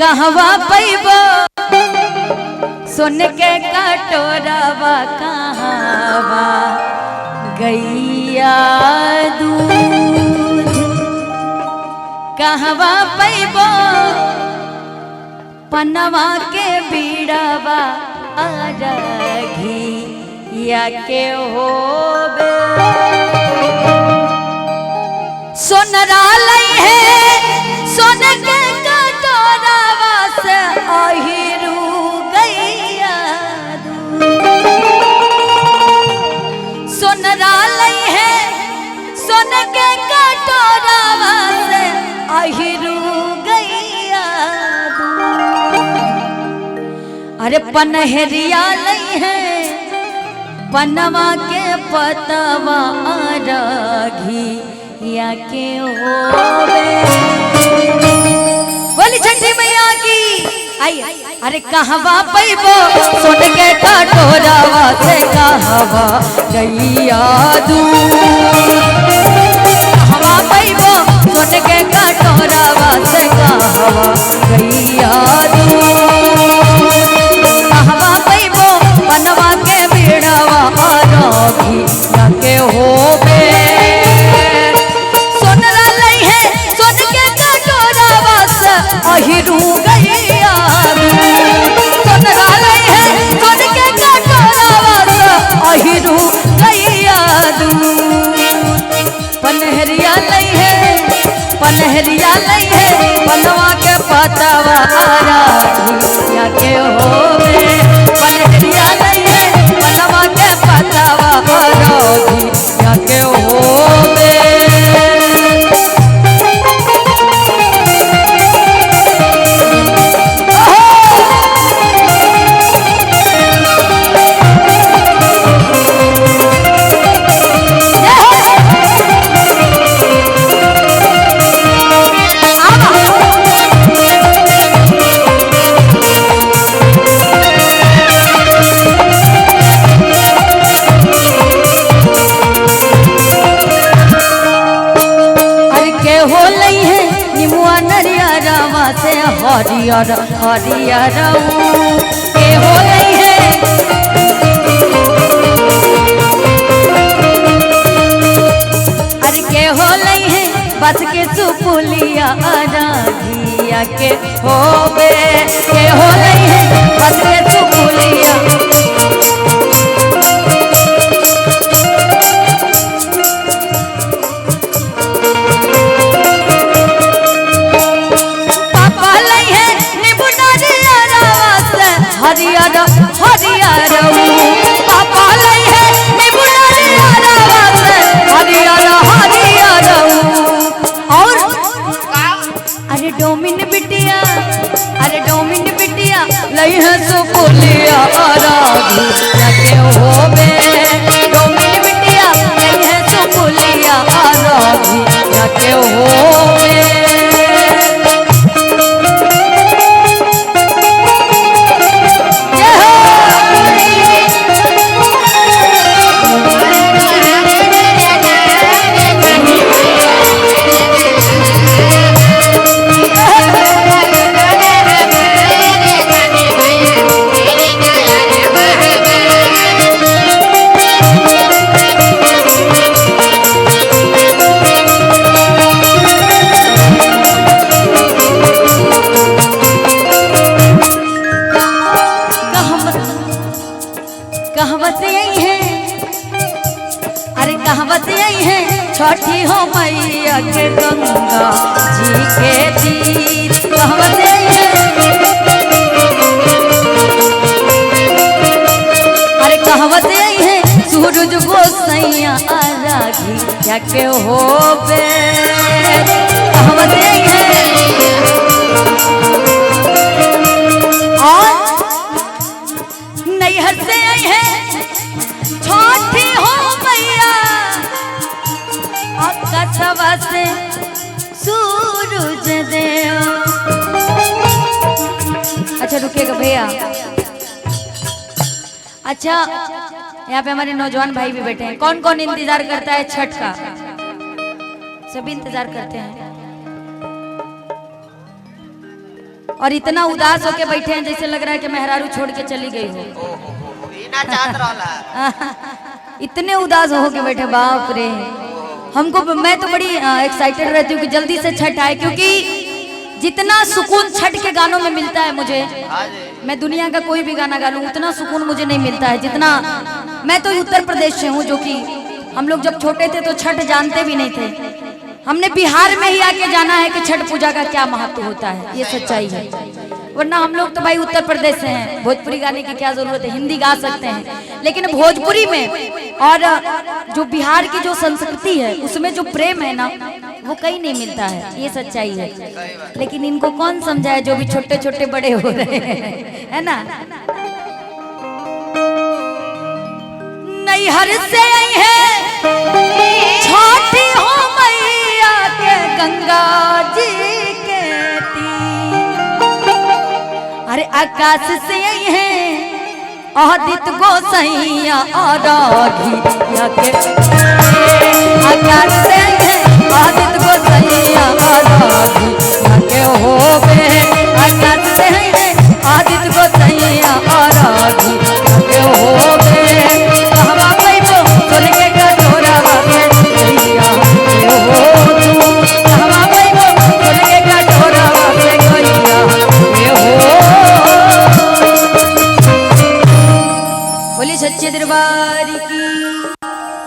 कहवा पैबो सुन के कटोरावा कहवा गैया दूध कहवा पैबो पनवा के बीड़ावा अरघिया के होबे सोनरा लई है सोन के कटोरावा से अहिरू गैया सोनरा लई है सोन के कटोरावा से अहिरू गैया अरे पनहरिया लई है पनवा के पतवा अरघी या के होवे बोली छठी मैया की आई अरे कहवा पैबो सोन के कटोरावा से कहवा गैया दूध कहवा पैबो सोन के कटोरावा से कहवा गैया दूध कहवा पैबो बनवा के बेड़ावा अरघी या के होवे अहिरू गैया सोनरा लई है सोन के कटोरावा से अहिरू गैया पनहरिया लई है पनवा के पतवा अरघिया के होवे पनहरिया लई है पनवा के पतवा अरघिया के होवे हरियर हरियर के हो गई है अरे के हो गई है बस के सुपुलिया अरघिया के होबे के हो गई है बस के सुपुलिया हरियर हरियर पापा लई है निबुलरिया से हरियर हरियर और अरे डोमिन बिटिया लई है सुपुलिया अरघिया के होबे डोमिन बिटिया लई है सुपुलिया अरघिया के होबे छठी हो मैया के गंगा जी के तीर कहवत अरे कहवत है सूरज गोसैया अरघिया के होबे कहवत है और नैहर से आई है छठी हो मैया कसवा से सूरज देव अच्छा रुकिएगा भैया अच्छा यहाँ पे हमारे नौजवान भाई भी बैठे हैं कौन कौन इंतजार करता है छठ का सभी इंतजार करते हैं और इतना उदास होके बैठे हैं जैसे लग रहा है कि मेहरारू छोड़ के चली गई हो। इतने उदास होके बैठे, बाप रे। हमको, मैं तो बड़ी एक्साइटेड रहती हूँ कि जल्दी से छठ आए, क्योंकि जितना सुकून छठ के गानों में मिलता है मुझे, मैं दुनिया का कोई भी गाना गा लूं उतना सुकून मुझे नहीं मिलता है जितना। मैं तो उत्तर प्रदेश से हूँ, जो कि हम लोग जब छोटे थे तो छठ जानते भी नहीं थे। हमने बिहार में ही आके जाना है कि छठ पूजा का क्या महत्व होता है, ये सच्चाई है। वरना हम लोग तो भाई उत्तर प्रदेश से हैं, भोजपुरी गाने की क्या जरूरत है, हिंदी गा सकते हैं। लेकिन भोजपुरी में और जो बिहार की जो संस्कृति है उसमें जो प्रेम है ना, वो कहीं नहीं मिलता है, ये सच्चाई है। लेकिन इनको कौन समझाए जो भी छोटे छोटे बड़े हो रहे हैं, है ना। नैहर से आई है छोटी हो मैया के गंगा जी के तीर, अरे आकाश से आई है आदित्य गोसैया आराधिया के